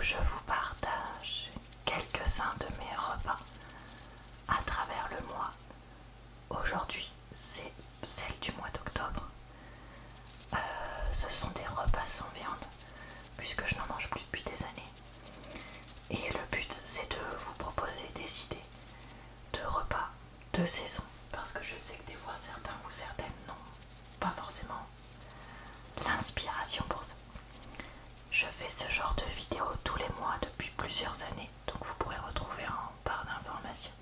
je vous partage quelques-uns de mes repas à travers le mois. Aujourd'hui, c'est celle du mois d'octobre. Ce sont des repas sans viande, puisque je n'en mange plus depuis des années. Et le but, c'est de vous proposer des idées de repas de saison, parce que je sais que des fois certains ou certaines n'ont pas forcément l'inspiration pour ça. Je fais ce genre de vidéo tous les mois depuis plusieurs années, donc vous pourrez retrouver en barre d'informations,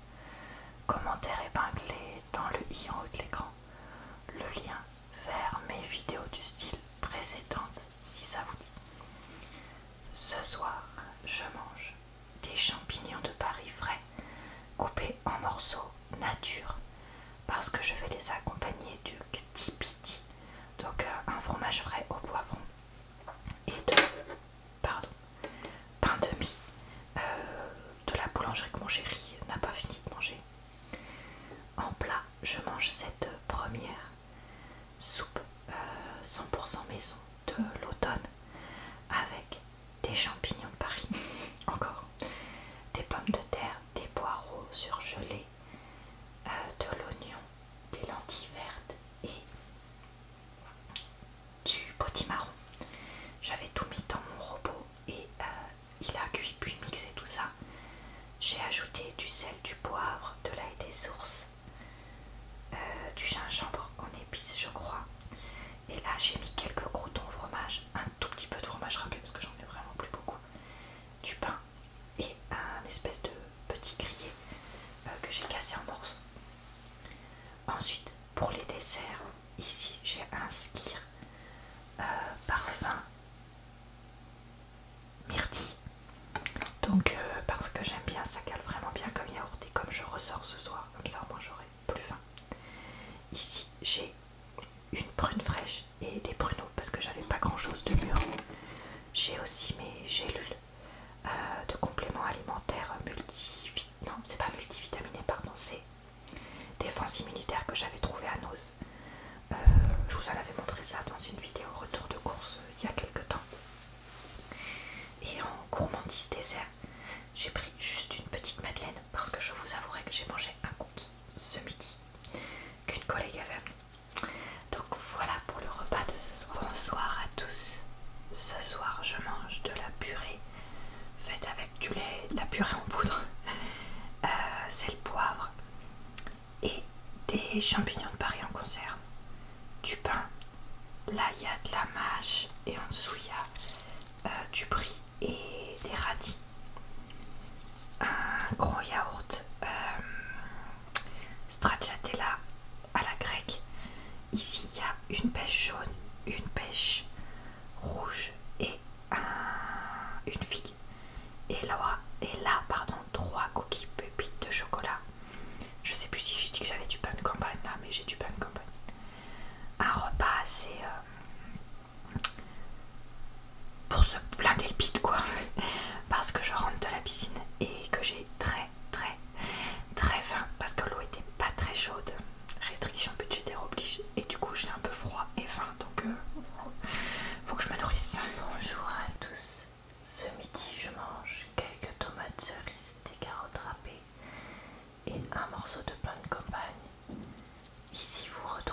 commentaires épinglés dans le i en haut de l'écran, le lien vers mes vidéos du style précédentes si ça vous dit. Ce soir, je mange des champignons de Paris frais coupés en morceaux nature, parce que je vais les accompagner du Kti-Piti, donc un fromage frais au poivron, et de pain de mie de la boulangerie que mon chéri n'a pas fini de manger. En plat, je mange cette première soupe 100% maison de l'automne avec des champignons de Paris, encore des pommes de terre, des poireaux surgelés, de l'oignon, des lentilles vertes et du potimarron. J'avais tout mis dans mon robot et il a cuit puis mixé tout ça. J'ai ajouté du sel, du poivre, de l'ail des sources, du gingembre en épices je crois. Et là j'ai mis quelques croûtons au fromage, un tout petit peu de fromage râpé parce que j'en ai vraiment plus beaucoup, du pain et un espèce de petit grillé que j'ai cassé en morceaux. Ensuite pour les desserts, ici j'ai un skyr parfum myrtille. Donc parce que j'aime bien, ça cale vraiment bien comme yaourt et comme je ressors ce soir, comme ça au moins j'aurai plus faim. Ici j'ai une prune fraîche et des pruneaux parce que j'avais pas grand chose de mûr. J'ai aussi mes gélules de compléments alimentaires non c'est pas multivitaminé pardon, c'est défense immunitaire que j'avais trouvé à Nose. Je vous en avais montré ça dans une vidéo retour de course il y a quelques temps. Et en gourmandise dessert, j'ai pris juste une petite madeleine parce que je vous avouerai que j'ai mangé un cookie ce midi qu'une collègue avait amené. Donc voilà pour le repas de ce soir. Bonsoir à tous. Ce soir je mange de la purée faite avec du lait, de la purée en poudre, sel, poivre et des champignons de Paris en conserve, du pain, là il y a de la mâche et en dessous il y a du brie et des radis, un gros yaourt stracciatella à la grecque. Ici il y a une pêche jaune, une pêche rouge et une figue. Et là, pardon, 3 cookies pépites de chocolat. Je sais plus si j'ai dit que j'avais du pain de campagne là, mais j'ai du pain de campagne. Un repas assez pour se blinder le bide quoi. Parce que je rentre de la piscine et que j'ai très faim parce que l'eau était pas très chaude. Restriction budgétaire oblige. Et du coup j'ai un peu froid et faim, donc faut que je me nourrisse. Bonjour à tous. Ce midi je mange quelques tomates cerises, des carottes râpées et un morceau de pain de campagne. Ici vous retrouvez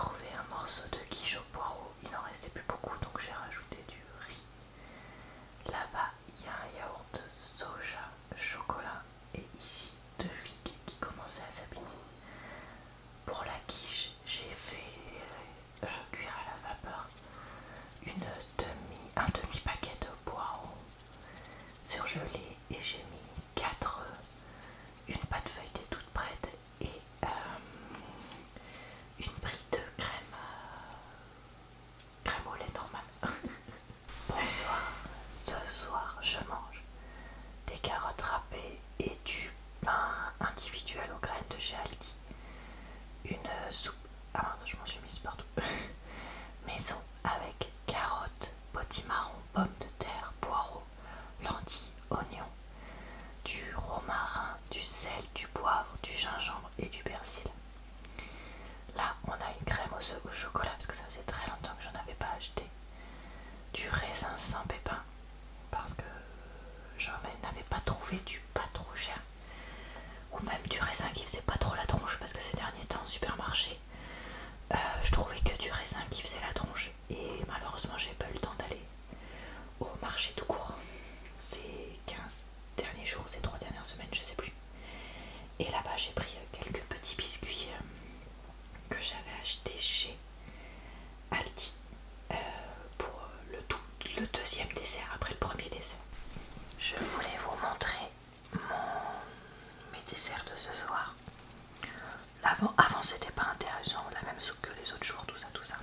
c'était pas intéressant, la même soupe que les autres jours, tout ça, tout ça.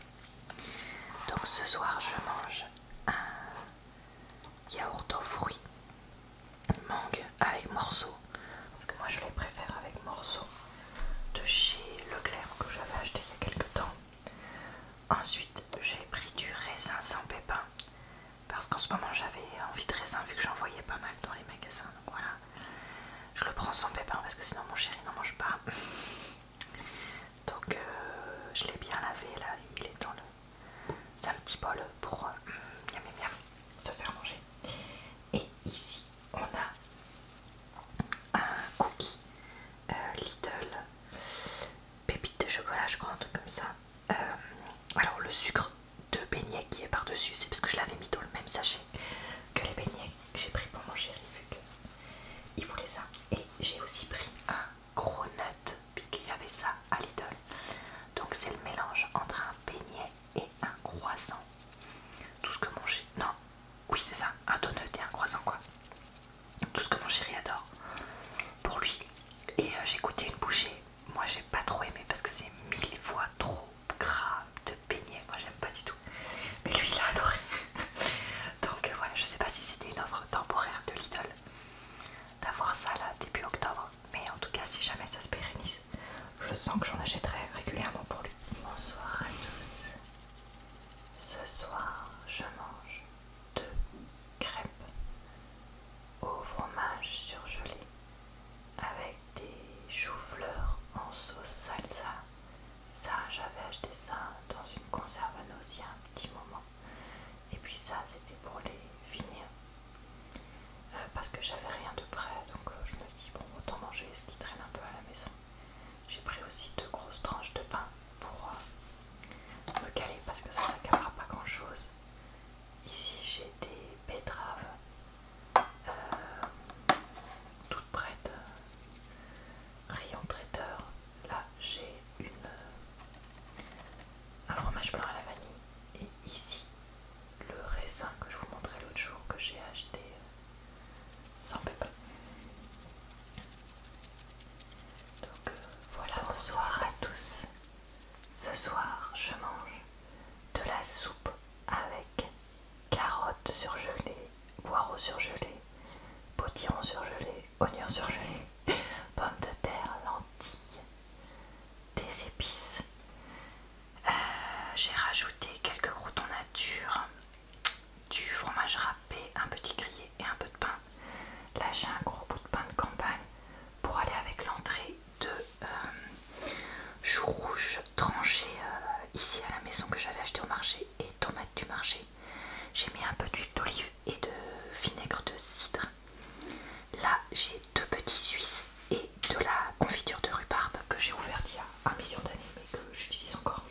Donc ce soir je mange un yaourt aux fruits, mangue avec morceaux, parce que moi je les préfère avec morceaux, de chez Leclerc que j'avais acheté il y a quelques temps. Ensuite j'ai pris du raisin sans pépins, parce qu'en ce moment j'avais envie de raisin vu que j'en voyais pas mal dans les magasins, donc voilà. Je le prends sans pépins parce que sinon mon chéri n'en mange pas. Donc je l'ai bien lavé là, il est dans le... C'est un petit bol pour miam, miam, miam, se faire manger. Et ici on a un cookie Lidl, pépite de chocolat je crois, un truc comme ça. Alors le sucre de beignet qui est par dessus, c'est parce que je l'avais mis dans le même sachet que les beignets que j'ai pris pour mon chéri vu qu'il voulait ça. Et j'ai aussi pris un gros nut puisqu'il y avait ça à Lidl. Donc c'est le mélange entre un beignet et un croissant. Tout ce que mon chéri... Non, oui c'est ça, un donut et un croissant quoi. Tout ce que mon chéri adore pour lui. Et j'ai goûté une bouchée. Moi j'ai pas trop aimé parce que c'est 1000 fois trop gras de beignet. Moi j'aime pas du tout. Mais lui il a adoré. Donc voilà, je sais pas si c'était une offre temporaire de Lidl d'avoir ça là début octobre. Mais en tout cas si jamais ça se pérennise, je sens que j'en achèterai régulièrement pour lui. Bonsoir à tous. Ce soir je mange 2 crêpes au fromage surgelé avec des choux-fleurs en sauce salsa. Ça, j'avais acheté ça dans une conserve à nos il y a un petit moment. Et puis ça, c'était pour les finir. Parce que j'avais rien de prêt, donc je me dis, bon, autant manger ce qui traîne un peu à la maison. J'ai pris aussi 2 grosses tranches de pain pour me caler parce que ça n'accablera pas grand chose. Ici, j'ai des betteraves toutes prêtes. Rayon traiteur. Là, j'ai un fromage blanc à la vanille. Et ici, le raisin que je vous montrais l'autre jour que j'ai acheté sans pépins. Donc voilà, bonsoir à tous. Ce soir, je mange de la soupe avec carottes surgelées, poireaux surgelés, potiron surgelé, oignons surgelés, pommes de terre, lentilles, des épices. J'ai rajouté quelques croûtons nature, du fromage râpé, un petit grillé et un peu de pain. Là j'ai un gros bout de pain de campagne pour aller avec l'entrée de choux rouges tranchés ici à la maison que j'avais acheté au marché, et tomates du marché. J'ai mis un peu d'huile d'olive et de vinaigre de cidre. Là j'ai 2 petits suisses et de la confiture de rhubarbe que j'ai ouverte il y a 1 million d'années mais que j'utilise encore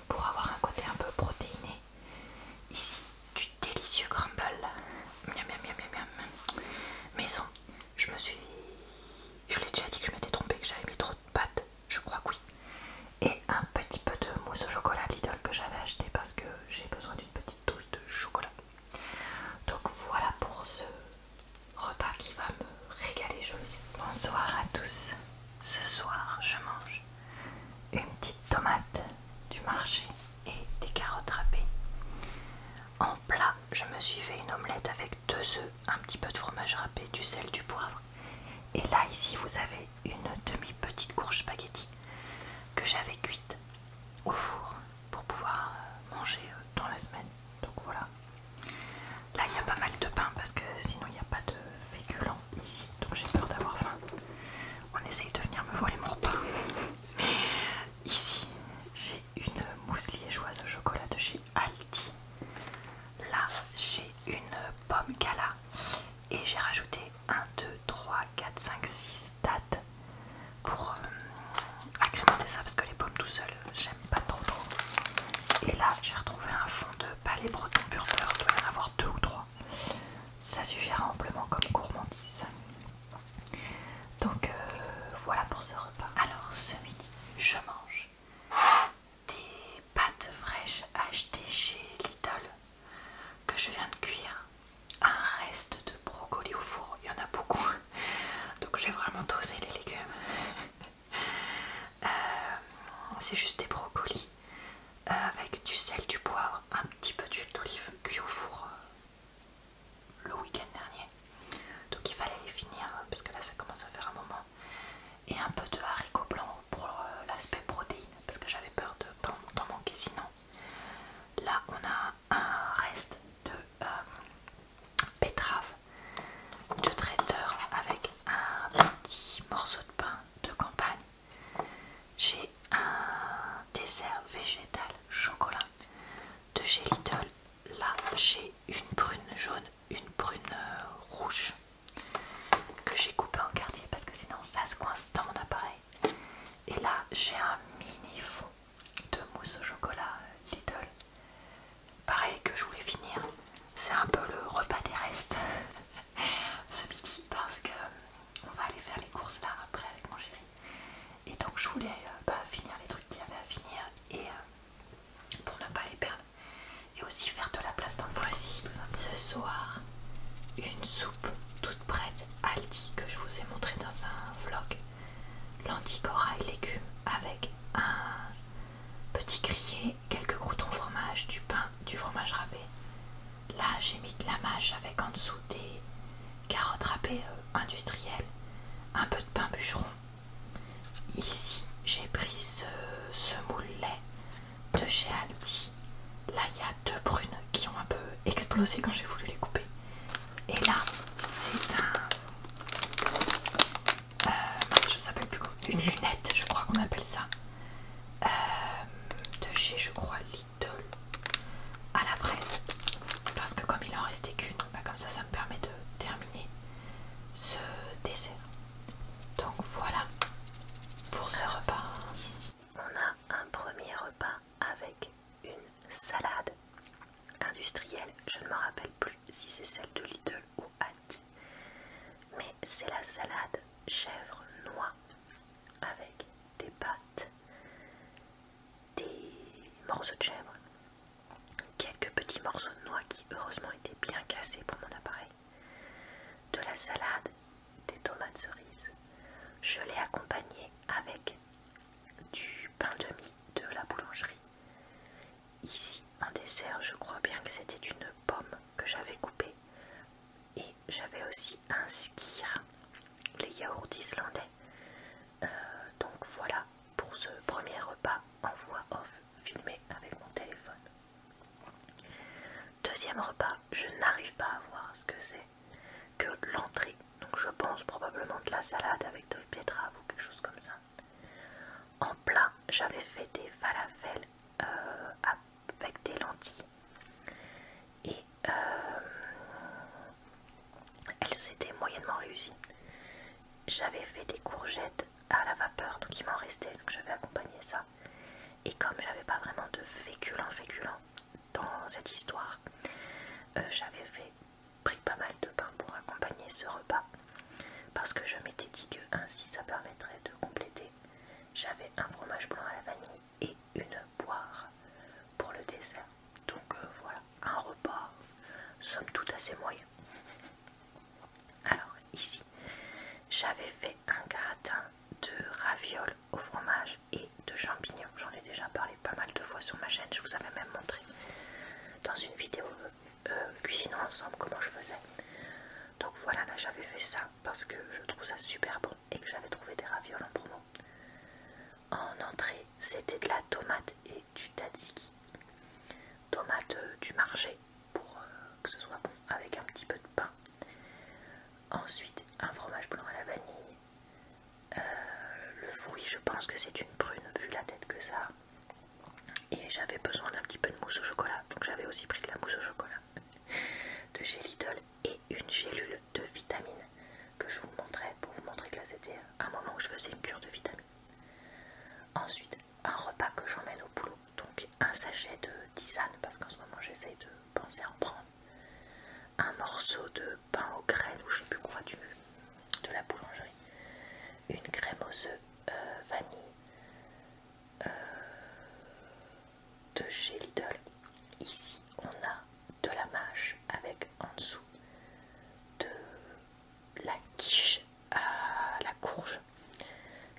pour avoir un côté un peu protéiné. Ici du délicieux crumble. Miam, miam, miam, miam, miam. Maison, je l'ai déjà dit que je m'étais trompée, que j'avais mis trop de pâtes, je crois que oui. Et un petit peu de mousse au chocolat Lidl que j'avais acheté parce que j'ai besoin d'une petite dose de chocolat. Donc voilà pour ce repas qui va me régaler, je le sais. Bonsoir à tous. Ce soir, je mange une petite tomate du marché et des carottes râpées. En plat, je me suis fait une omelette avec 2 œufs, un petit peu de fromage râpé, du sel, du poivre. Et là, ici, vous avez une demi-petite courge spaghetti que j'avais cuite au four pour pouvoir manger dans la semaine. Donc voilà. Là, il y a pas mal de pain parce que sinon, il n'y a pas de féculents ici. Donc j'ai peur d'avoir faim. On essaye de venir me voler mon repas. Ici, j'ai une mousse liégeoise au chocolat de chez Aldi. Là, j'ai une pomme gala et j'ai rajouté 1, 2, 3, 4, 5, 6 dattes pour agrémenter ça parce que les pommes tout seules, j'aime pas trop. Et là, j'ai retrouvé un fond de palais breton pur beurre, il doit y en avoir 2 ou 3. Ça suffira amplement comme gourmandise. Donc voilà pour ce repas. Alors ce midi, je mange des pâtes fraîches achetées chez Lidl que je viens de cuire, un reste de brocoli au four, il y en a beaucoup, donc j'ai vraiment dosé les légumes. c'est juste des brocolis avec du sel, du poivre, un petit peu d'huile d'olive cuit au four le week-end dernier. Donc il fallait les finir parce que là ça commence à faire un moment. Et un peu de haricots blancs pour l'aspect protéine parce que j'avais peur de pas d'en manquer sinon. Là on a un reste de betterave de traiteur avec un petit morceau de pain de campagne. J'ai un dessert végétal chocolat de chez Lidl. Là j'ai une prune jaune, une prune rouge que j'ai coupé en quartier parce que sinon ça se coince dans mon appareil. Et là j'ai un mini fond de mousse au chocolat Lidl. Pareil que je voulais finir. C'est un peu le repas des restes ce midi parce que on va aller faire les courses là après avec mon chéri. Et donc je voulais finir les trucs qu'il y avait à finir et pour ne pas les perdre. Et aussi faire de la place dans le voici. Ce soir, une soupe toute prête Aldi que je vous ai montré dans un vlog. Lentilles corail légumes avec un petit grillé, quelques croûtons fromage, du pain, du fromage râpé. Là j'ai mis de la mâche avec en dessous des carottes râpées industrielles, un peu de pain bûcheron. Ici j'ai pris ce moule lait de chez Aldi. Là il y a deux prunes qui ont un peu explosé quand j'ai voulu les couper. Et là c'est je ne s'appelle plus quoi, une lunette je crois qu'on appelle ça. De chez je crois Lidl à la fraise. Parce que comme il en restait qu'une, comme ça me permet de terminer ce dessert. Donc voilà pour ce repas. Ici on a un premier repas avec une salade industrielle. Je ne me rappelle plus si c'est celle de Lidl ou Aldi, mais c'est la salade chèvre noix avec des pâtes, des morceaux de chèvre, quelques petits morceaux de noix qui heureusement étaient bien cassés pour mon appareil, de la salade, des tomates cerises. Je l'ai accompagné avec du pain de mie de la boulangerie. Ici en dessert, je crois bien que c'était une pomme que j'avais coupée. Et j'avais aussi un skyr, les yaourts islandais. Donc voilà pour ce premier repas en voix off filmé avec mon téléphone. Deuxième repas, je n'arrive pas à voir ce que c'est que l'entrée. Donc je pense probablement de la salade avec de la betterave ou quelque chose comme ça. En plat, j'avais fait des falafels avec des lentilles. Et elles étaient moyennement réussies. J'avais fait des courgettes à la vapeur, donc il m'en restait, donc j'avais accompagné ça. Et comme j'avais pas vraiment de féculents dans cette histoire, j'avais pris pas mal de pain pour accompagner ce repas. Parce que je m'étais dit que ainsi ça permettrait de compléter. J'avais un fromage blanc à la vanille et une poire pour le dessert. Donc voilà, un repas somme toute assez moyen. Alors ici, j'avais fait un gratin de ravioles au fromage et de champignons. J'en ai déjà parlé pas mal de fois sur ma chaîne, je vous avais même montré dans une vidéo cuisinant ensemble comment je faisais. Donc voilà, là j'avais fait ça parce que je trouve ça super bon et que j'avais trouvé des ravioles en promo. En entrée, c'était de la tomate et du tzatziki. Tomate du marché pour que ce soit bon avec un petit peu de pain. Ensuite, un fromage blanc à la vanille. Le fruit, je pense que c'est une prune vu la tête que ça a. Et j'avais besoin d'un petit peu de mousse au chocolat, donc j'avais aussi pris de la mousse au chocolat de chez Lidl et une gélule de vitamines que je vous montrais pour vous montrer que là c'était un moment où je faisais une cure de vitamines. Ensuite, un repas que j'emmène au boulot, donc un sachet de tisane parce qu'en ce moment j'essaye de penser à en prendre. Un morceau de pain aux graines ou je sais plus quoi de la boulangerie. Une crème aux œufs vanille de chez Lidl. Ici on a de la mâche avec en dessous de la quiche à la courge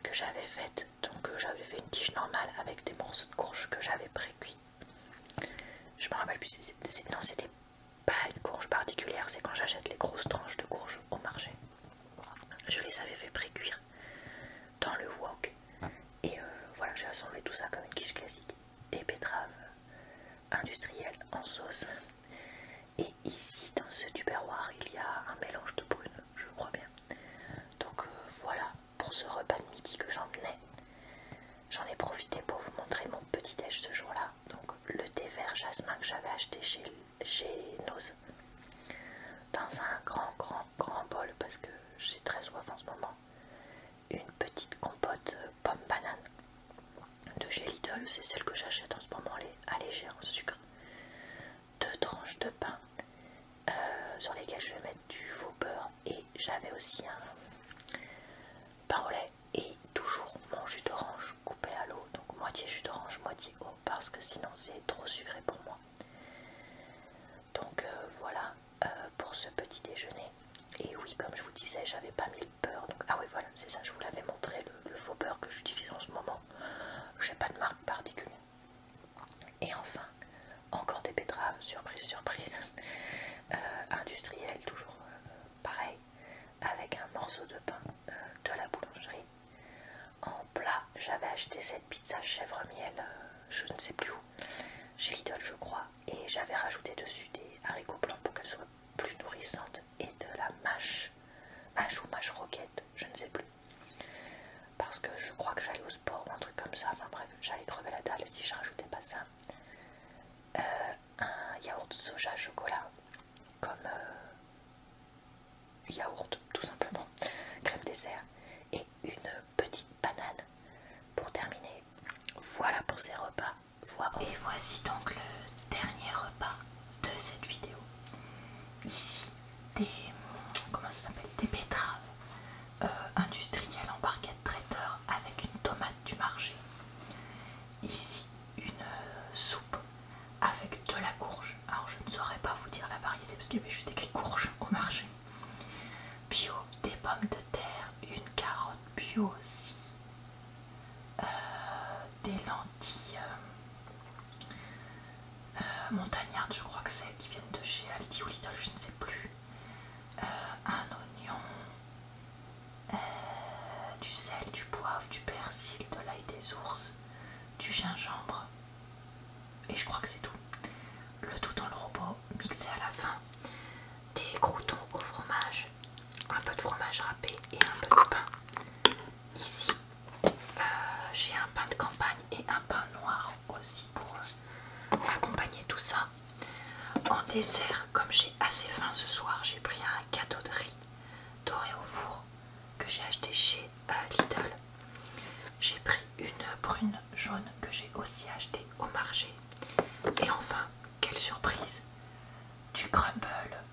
que j'avais faite. Donc j'avais fait une quiche normale avec des morceaux de courge que j'avais pré-cuits. Je me rappelle plus, non c'était pas une courge particulière, c'est quand j'achète les grosses tranches de courge au marché. Je les avais fait pré-cuire dans le wok et voilà, j'ai assemblé tout ça comme une quiche classique. Des betteraves industrielles en sauce. Et ici dans ce tupperware il y a un mélange de prunes, je crois bien. Donc voilà pour ce repas de midi que j'emmenais. J'en ai profité pour vous montrer mon petit déj ce jour-là. Donc le thé vert jasmin que j'avais acheté chez Noz. Dans un grand bol parce que j'ai très soif en ce moment. Une petite compote pomme banane de chez Lidl, c'est celle que j'achète en ce moment, elle est allégée en sucre. 2 tranches de pain sur lesquelles je vais mettre du faux beurre et j'avais aussi un pain au lait et toujours mon jus d'orange coupé à l'eau, donc moitié jus d'orange, moitié eau parce que sinon c'est trop sucré pour moi. Donc voilà pour ce petit déjeuner. Et oui, comme je vous disais, j'avais pas mis le beurre, donc ah oui voilà, c'est ça, je vous l'avais montré, le faux beurre que j'utilise en ce moment. J'ai pas de marque particulière. Et enfin, encore des betteraves, surprise, industrielles, toujours pareil, avec un morceau de pain de la boulangerie. En plat, j'avais acheté cette pizza chèvre miel, je ne sais plus où, chez Lidl je crois, et j'avais rajouté dessus des haricots blancs pour qu'elle soit plus nourrissante et de la mâche ou mâche roquette, je ne sais plus. Parce que je crois que j'allais au sport ou un truc comme ça, enfin bref, j'allais crever la dalle si je rajoutais pas ça. Un yaourt soja chocolat, comme yaourt tout simplement, crème dessert, et une petite banane pour terminer. Voilà pour ces repas. Et voici donc le dernier repas de cette vidéo. Ici, des betteraves industrielles en barquette traiteur avec une tomate du marché. Ici, une soupe avec de la courge. Alors je ne saurais pas vous dire la variété parce qu'il y avait juste écrit courge au marché. Bio, des pommes de terre, une carotte bio aussi, des lentilles montagnardes, je crois que c'est, qui viennent de chez Aldi ou Lidl, je ne sais plus, un oignon, du sel, du poivre, du persil, de l'ail des ours, du gingembre, et je crois que c'est tout. Le tout dans le robot, mixé à la fin, des croûtons au fromage, un peu de fromage râpé et un peu de pain. Ici, j'ai un pain de campagne et un pain noir aussi pour accompagner tout ça. En dessert, comme j'ai assez faim ce soir, j'ai pris un gâteau de riz doré au four que j'ai acheté chez Lidl. J'ai pris une prune jaune que j'ai aussi acheté au marché. Et enfin, quelle surprise, du crumble.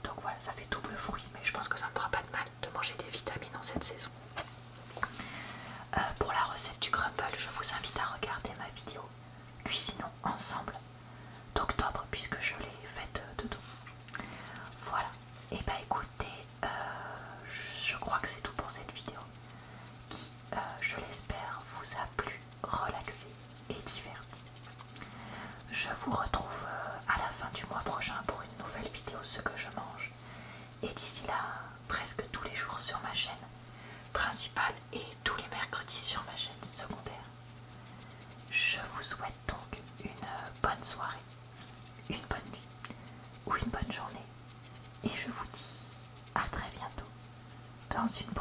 Donc voilà, ça fait double fruit, mais je pense que ça me fera pas de mal de manger des vitamines en cette saison. Pour la recette du crumble, je vous invite à regarder ma vidéo Cuisinons ensemble d'octobre puisque je l'ai faite dedans. Voilà, et bah écoutez, je crois que c'est tout pour cette vidéo qui, je l'espère, vous a plu, relaxé et diverti. Je vous retrouve à la fin du mois prochain pour une nouvelle vidéo Ce que je mange. Et d'ici là, presque tous les jours sur ma chaîne principale et tous les mercredis sur ma chaîne secondaire. Je vous souhaite donc une bonne soirée, une bonne nuit ou une bonne journée. Et je vous dis à très bientôt dans une